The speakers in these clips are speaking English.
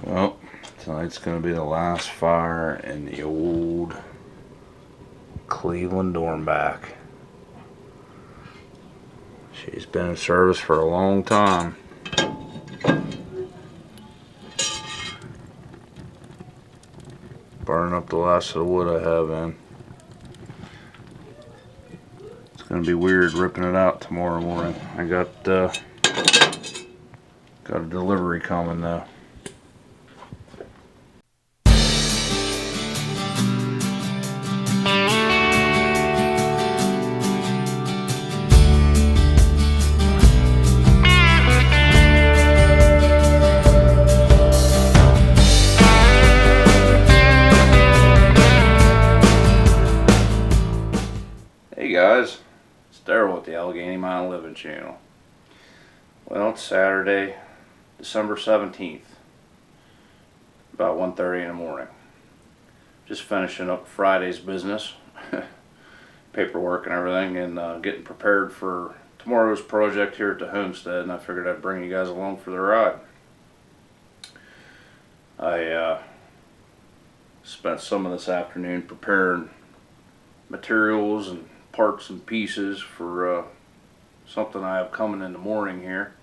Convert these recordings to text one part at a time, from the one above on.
Well, tonight's going to be the last fire in the old Cleveland Dornback. She's been in service for a long time. Burning up the last of the wood I have in. It's going to be weird ripping it out tomorrow morning. I got a delivery coming though. Hey guys, it's Daryl with the Allegheny Mountain Living channel. Well, it's Saturday, December 17th, about 1:30 in the morning. Just finishing up Friday's business, paperwork and everything, and getting prepared for tomorrow's project here at the Homestead, and I figured I'd bring you guys along for the ride. I spent some of this afternoon preparing materials and parts and pieces for something I have coming in the morning here.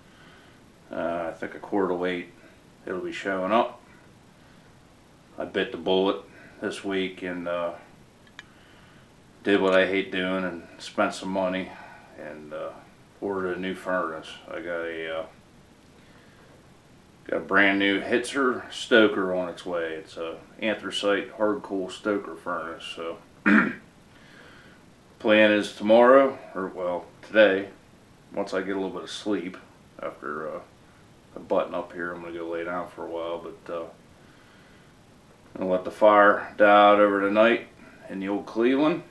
I think 1:15 it'll be showing up. I bit the bullet this week and did what I hate doing and spent some money and ordered a new furnace. I got a brand new Hitzer Stoker on its way. It's a anthracite hard coal Stoker furnace. So plan is tomorrow, or well, today, once I get a little bit of sleep after I button up here, I'm going to go lay down for a while, but I'm going to let the fire die out over the night in the old Cleveland.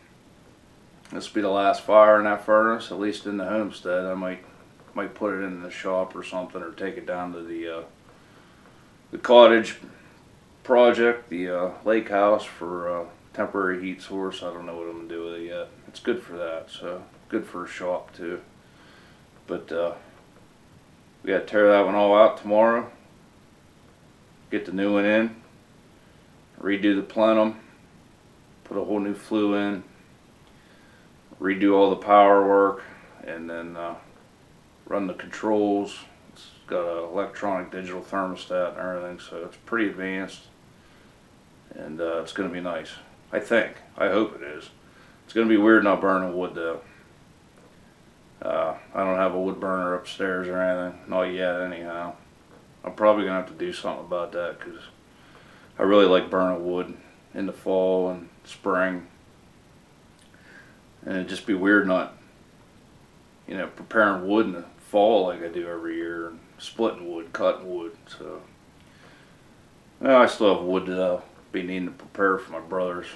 This will be the last fire in that furnace, at least in the Homestead. I might put it in the shop or something, or take it down to the cottage project, the lake house, for temporary heat source. I don't know what I'm going to do with it yet. It's good for that, so good for a shop too. But we got to tear that one all out tomorrow, get the new one in, redo the plenum, put a whole new flue in, redo all the power work, and then run the controls. It's got an electronic digital thermostat and everything, so it's pretty advanced, and it's going to be nice. I think. I hope it is. It's going to be weird not burning wood though. I don't have a wood burner upstairs or anything. Not yet anyhow. I'm probably going to have to do something about that, because I really like burning wood in the fall and spring. And it'd just be weird not, preparing wood in the fall like I do every year, and splitting wood, cutting wood. So, well, I still have wood that I'll be needing to prepare for my brother's,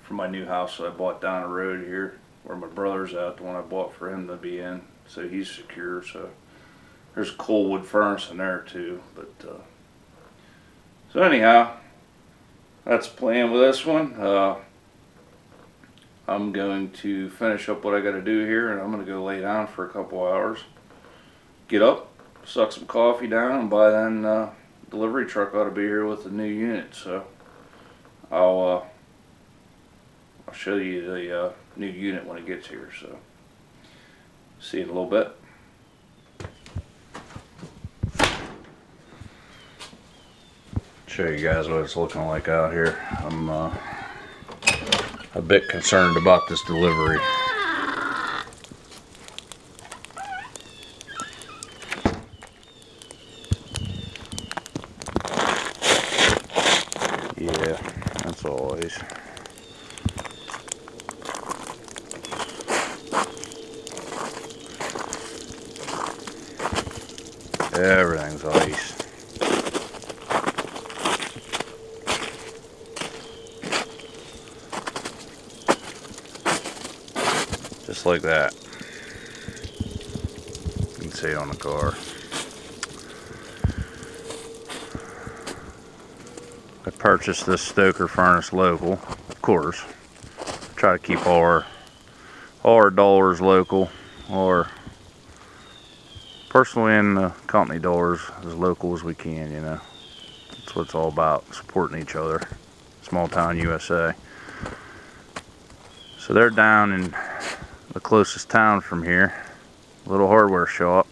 for my new house that I bought down the road here, where my brother's at, the one I bought for him to be in, so he's secure. So there's a coal wood furnace in there too. But so anyhow, that's the plan with this one. I'm going to finish up what I got to do here, and I'm going to go lay down for a couple hours, get up, suck some coffee down, and by then delivery truck ought to be here with the new unit. So I'll show you the new unit when it gets here. So see you in a little bit. Show you guys what it's looking like out here. I'm a bit concerned about this delivery. Yeah, that's always. Everything's ice. Just like that. You can see it on the car. I purchased this Stoker furnace local, of course. Try to keep all our dollars local, or personally in the company dollars as local as we can, That's what it's all about, supporting each other. Small town USA. So they're down in the closest town from here. A little hardware shop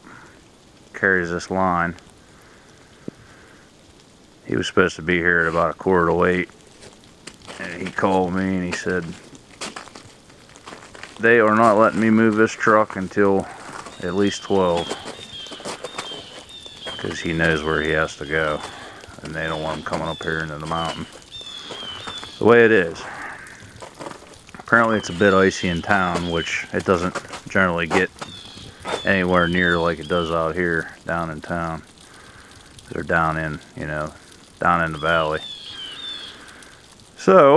carries this line. He was supposed to be here at about 7:45, and he called me and he said they are not letting me move this truck until at least 12, because he knows where he has to go and they don't want him coming up here into the mountain. The way it is. Apparently it's a bit icy in town, which it doesn't generally get anywhere near like it does out here down in town. They're down in, you know, down in the valley. So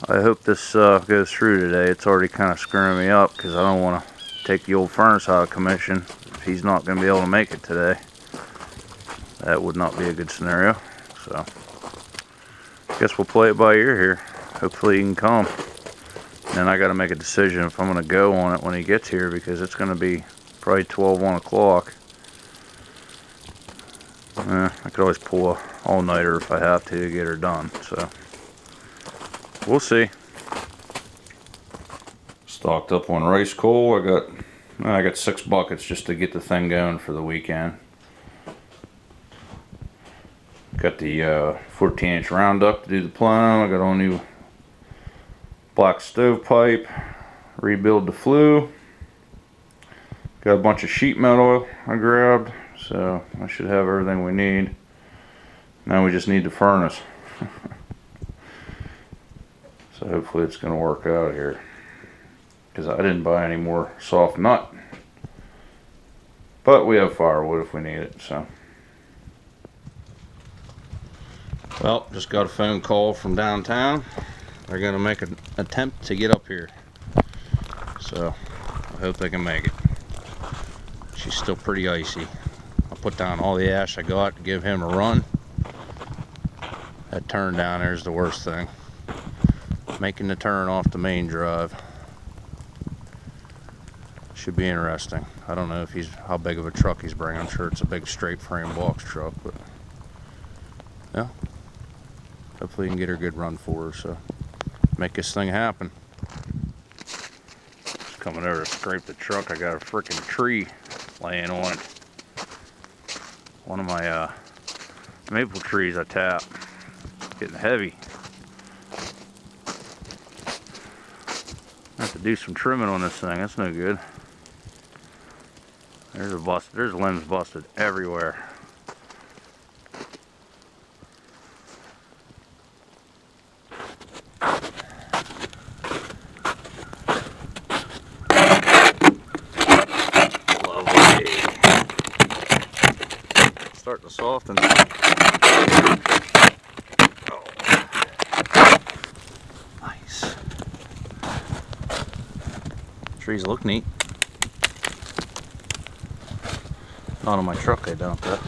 I hope this goes through today. It's already kind of screwing me up because I don't want to take the old furnace out of commission if he's not going to be able to make it today. That would not be a good scenario. So I guess we'll play it by ear here. Hopefully he can come. And I got to make a decision if I'm going to go on it when he gets here, because it's going to be probably 12, 1 o'clock. I could always pull a all-nighter if I have to get her done. So we'll see. Stocked up on rice coal. I got 6 buckets just to get the thing going for the weekend. Got the 14-inch round duct to do the plumb. I got all new black stovepipe. Rebuild the flue. Got a bunch of sheet metal I grabbed, so I should have everything we need. Now we just need the furnace. So hopefully it's going to work out here, because I didn't buy any more soft nut, but we have firewood if we need it. So, well, just got a phone call from downtown. They're going to make an attempt to get up here, so I hope they can make it. She's still pretty icy. I put down all the ash I got to give him a run. That turn down there is the worst thing. Making the turn off the main drive should be interesting. I don't know if how big of a truck he's bringing. I'm sure it's a big straight frame box truck, but yeah, hopefully he can get her a good run for her, so make this thing happen. Just coming over to scrape the truck. I got a freaking tree laying on it. One of my maple trees I tapped. Getting heavy. I have to do some trimming on this thing. That's no good. There's limbs busted everywhere. Lovely. Starting to soften. Trees look neat. Not on my truck, I don't, though.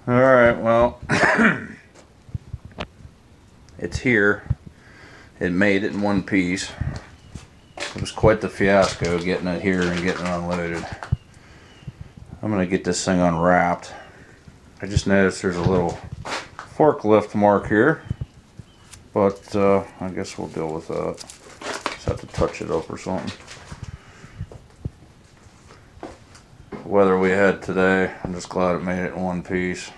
Alright, well, it's here. It made it in one piece. It was quite the fiasco getting it here and getting it unloaded. I'm going to get this thing unwrapped. I just noticed there's a little forklift mark here. But I guess we'll deal with that. Just have to touch it up or something. The weather we had today, I'm just glad it made it in one piece.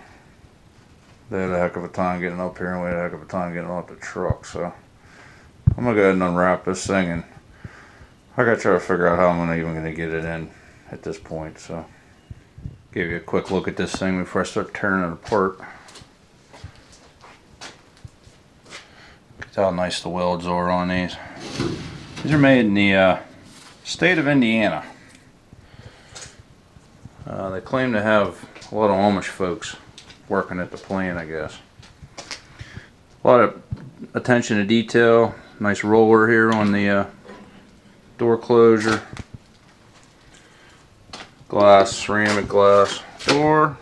They had a heck of a time getting up here, and we had a heck of a time getting off the truck. So I'm gonna go ahead and unwrap this thing, and I gotta try to figure out how I'm even gonna get it in at this point. So give you a quick look at this thing before I start tearing it apart. How nice the welds are on these. These are made in the state of Indiana. They claim to have a lot of Amish folks working at the plant, I guess. A lot of attention to detail. Nice roller here on the door closure. Glass, ceramic glass door.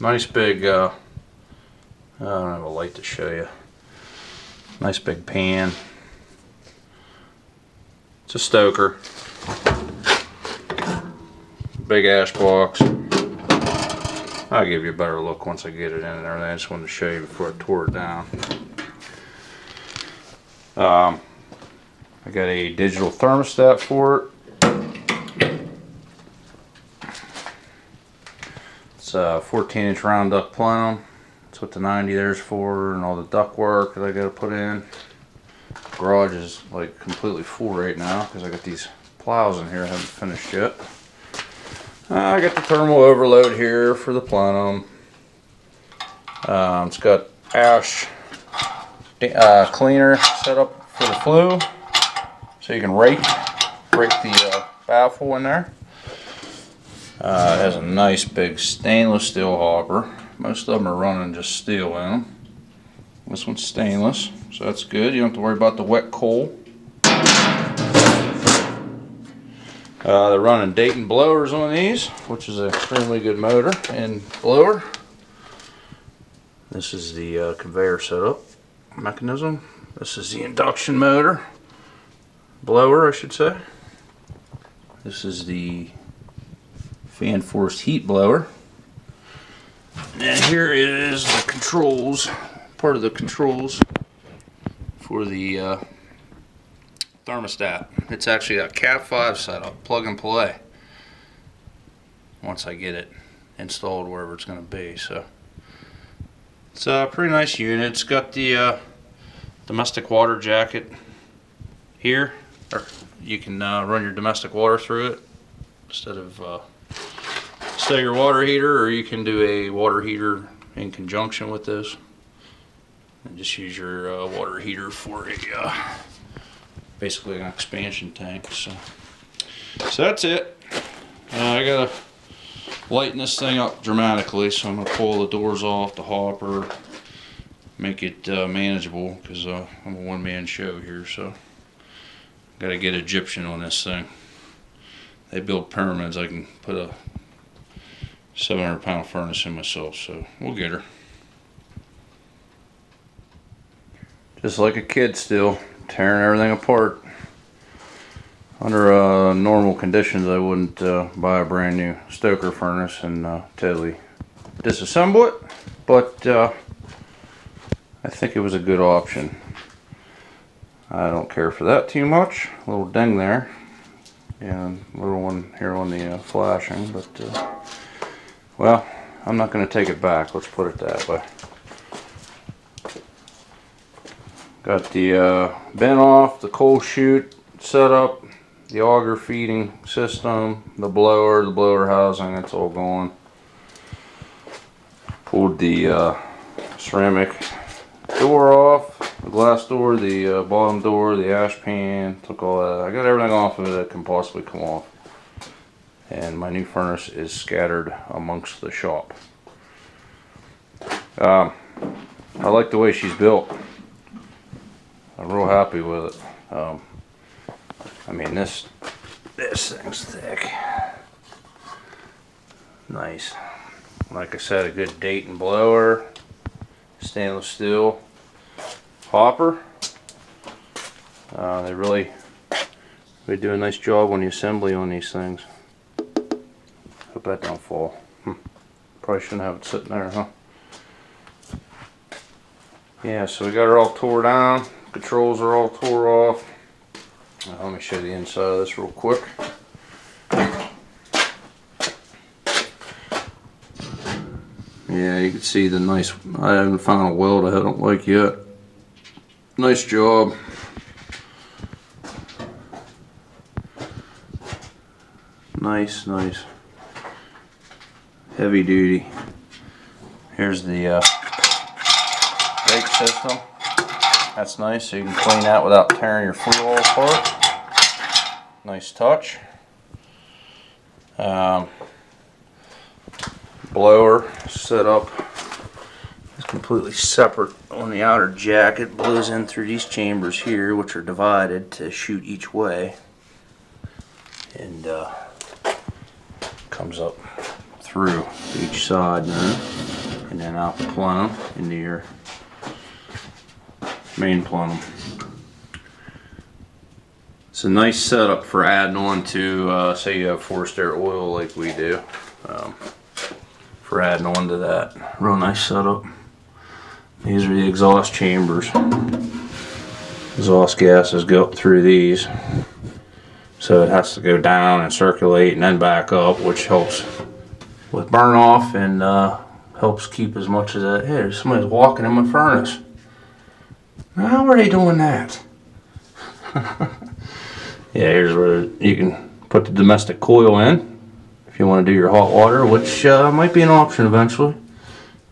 Nice big, I don't have a light to show you. Nice big pan. It's a Stoker. big ash box. I'll give you a better look once I get it in and everything. I just wanted to show you before I tore it down. I got a digital thermostat for it. It's a 14-inch round duct plenum. That's what the 90 there's for, and all the duct work that I got to put in. Garage is like completely full right now because I got these plows in here I haven't finished yet. I got the thermal overload here for the plenum. It's got ash cleaner set up for the flue, so you can rake the baffle in there. It has a nice big stainless steel hopper. Most of them are running just steel in them. This one's stainless, so that's good. You don't have to worry about the wet coal. They're running Dayton blowers on these, which is an extremely good motor and blower. This is the conveyor setup mechanism. This is the induction motor. Blower, I should say. This is the fan forced heat blower. And here is the controls, part of the controls for the thermostat. It's actually a Cat 5 setup, plug and play, once I get it installed wherever it's going to be. So it's a pretty nice unit. It's got the domestic water jacket here, or you can run your domestic water through it instead of your water heater, or you can do a water heater in conjunction with this and just use your water heater for a basically an expansion tank. So that's it. I gotta lighten this thing up dramatically, so I'm gonna pull the doors off, the hopper, make it manageable, because I'm a one-man show here. So gotta get Egyptian on this thing. They build pyramids. I can put a 700-pound furnace in myself, so we'll get her. Just like a kid still, tearing everything apart. Under normal conditions, I wouldn't buy a brand new Stoker furnace and totally disassemble it, but I think it was a good option. I don't care for that too much. A little ding there, and a little one here on the flashing, but well, I'm not going to take it back, let's put it that way. Got the bin off, the coal chute set up, the auger feeding system, the blower housing, that's all gone. Pulled the ceramic door off, the glass door, the bottom door, the ash pan, took all that. I got everything off of it that can possibly come off. And my new furnace is scattered amongst the shop. I like the way she's built. I'm real happy with it. I mean, this thing's thick. Nice. Like I said, a good Dayton blower, stainless steel hopper. They really do a nice job on the assembly on these things. Hope that don't fall. Probably shouldn't have it sitting there, huh? Yeah, so we got her all tore down. Controls are all tore off. Let me show you the inside of this real quick. Yeah, you can see the nice, I haven't found a weld I don't like yet. Nice job. Nice. Heavy duty. Here's the brake system. That's nice, so you can clean that without tearing your flue all apart. Nice touch. Blower set up. It's completely separate on the outer jack. It blows in through these chambers here, which are divided to shoot each way, and comes up through each side now, and then out the plenum into your main plenum. It's a nice setup for adding on to, say you have forced air oil like we do. For adding on to that. Real nice setup. These are the exhaust chambers. Exhaust gases go up through these. So it has to go down and circulate and then back up, which helps with burn off and helps keep as much of that. Hey, there's somebody's walking in my furnace. How are they doing that? Yeah, here's where you can put the domestic coil in if you want to do your hot water, which might be an option eventually.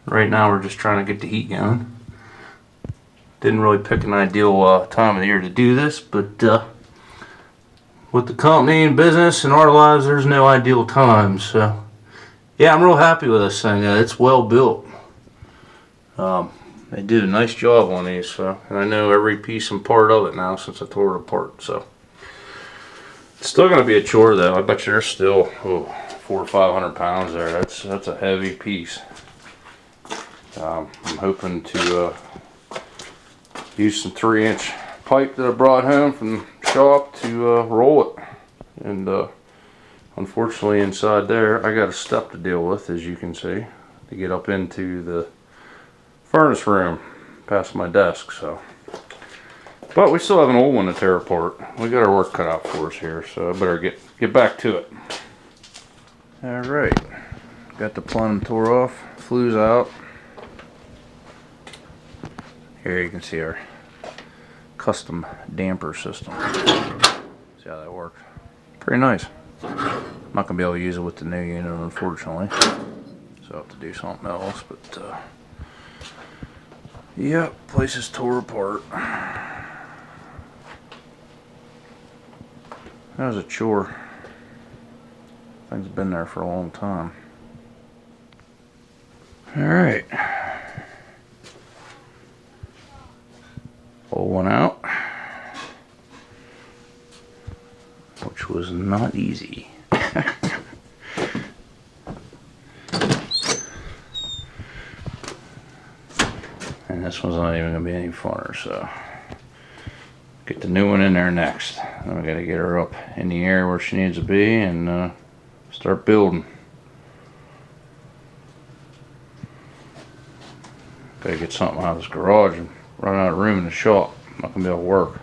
Right now we're just trying to get the heat going. Didn't really pick an ideal time of the year to do this, but with the company and business and our lives, there's no ideal time. So yeah, I'm real happy with this thing. It's well built. They did a nice job on these, so, and I know every piece and part of it now since I tore it apart. So it's still going to be a chore though. I bet you there's still 400 or 500 pounds there. That's a heavy piece. I'm hoping to use some 3-inch pipe that I brought home from the shop to roll it. And unfortunately inside there I got a step to deal with, as you can see, to get up into the furnace room past my desk. So, but we still have an old one to tear apart. We got our work cut out for us here, so I better get back to it. All right, got the plenum tore off, flue's out. Here you can see our custom damper system. See how that works? Pretty nice. I'm not gonna be able to use it with the new unit, unfortunately, so I'll have to do something else. But yep, place is tore apart. That was a chore. Thing's been there for a long time. All right. Pull one out, which was not easy. And this one's not even going to be any funner, so get the new one in there next. Then we got to get her up in the air where she needs to be and start building. Got to get something out of this garage and run out of room in the shop. I'm not going to be able to work.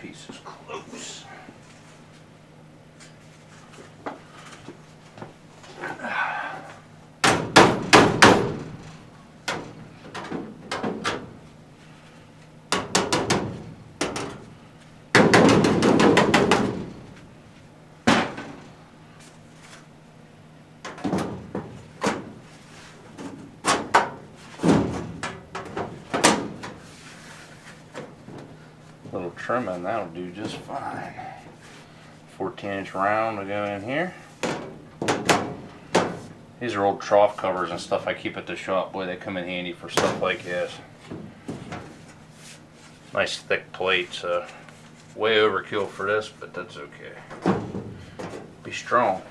Piece is close. Little trimming, that'll do just fine. 14-inch round to go in here. These are old trough covers and stuff I keep at the shop. Boy, they come in handy for stuff like this. Nice thick plates. Way overkill for this, but that's okay. Be strong.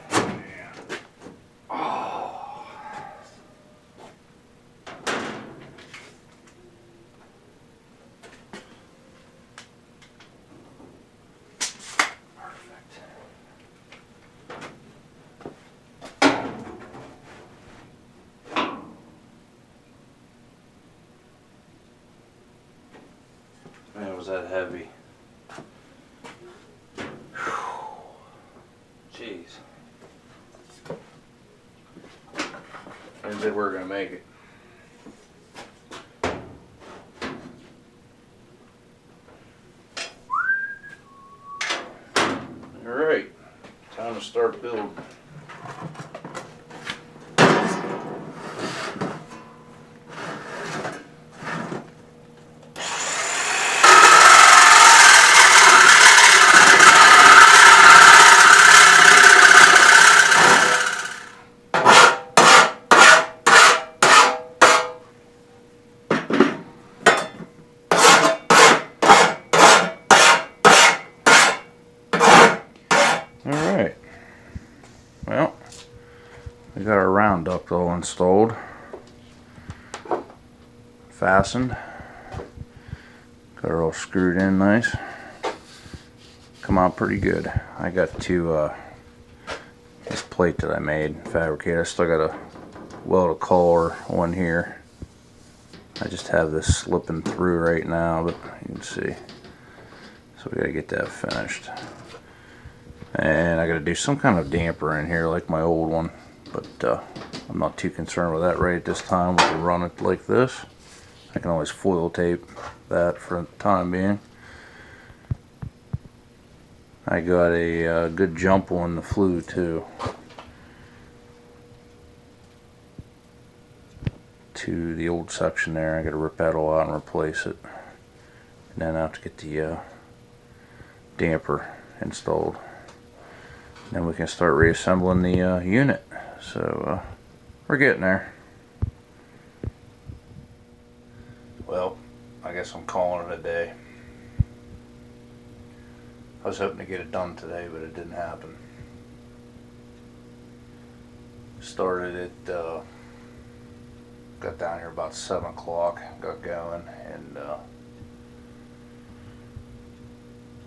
Man, was that heavy. Jeez. and then we're gonna make it. Alright, time to start building. Alright, well, we got our round duct all installed, fastened, got it all screwed in nice, come out pretty good. I got this plate that I made, fabricated. I still got a weld a collar on here. I just have this slipping through right now, but you can see, so we gotta get that finished. And I gotta do some kind of damper in here like my old one, but I'm not too concerned with that right at this time. We can run it like this. I can always foil tape that for the time being. I got a good jump on the flue too, to the old section there. I gotta rip that all out and replace it, and then I have to get the damper installed. Then we can start reassembling the unit. So we're getting there. Well, I guess I'm calling it a day. I was hoping to get it done today, but it didn't happen. Started it, got down here about 7 o'clock, got going, and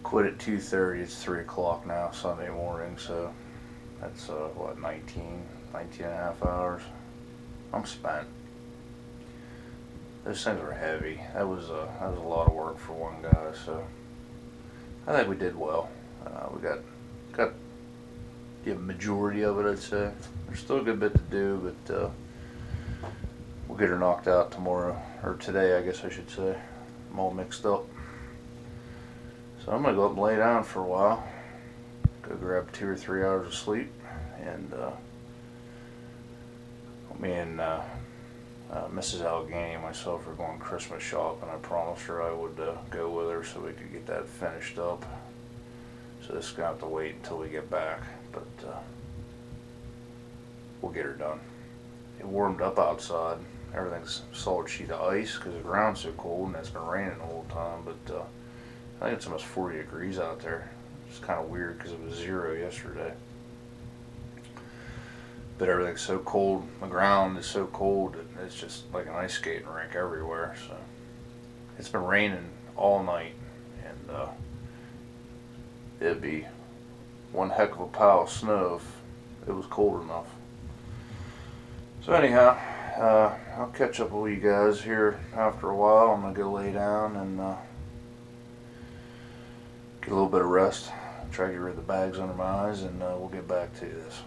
quit at 2:30. It's 3 o'clock now, Sunday morning, so that's what, 19 and a half hours. I'm spent. Those things were heavy. That was a lot of work for one guy, so I think we did well. We got the majority of it, I'd say. There's still a good bit to do, but we'll get her knocked out tomorrow, or today, I guess I should say. I'm all mixed up. So I'm gonna go up and lay down for a while, go grab 2 or 3 hours of sleep, and me and Mrs. Allegheny and myself are going Christmas shopping. I promised her I would go with her so we could get that finished up. So this is gonna have to wait until we get back, but we'll get her done. It warmed up outside. Everything's a solid sheet of ice because the ground's so cold and it's been raining the whole time, but I think it's almost 40 degrees out there. It's kind of weird because it was 0 yesterday. But everything's so cold, the ground is so cold that it's just like an ice skating rink everywhere. So it's been raining all night, and it'd be one heck of a pile of snow if it was cold enough. So anyhow, I'll catch up with you guys here after a while. I'm gonna go lay down and get a little bit of rest, try to get rid of the bags under my eyes, and we'll get back to this.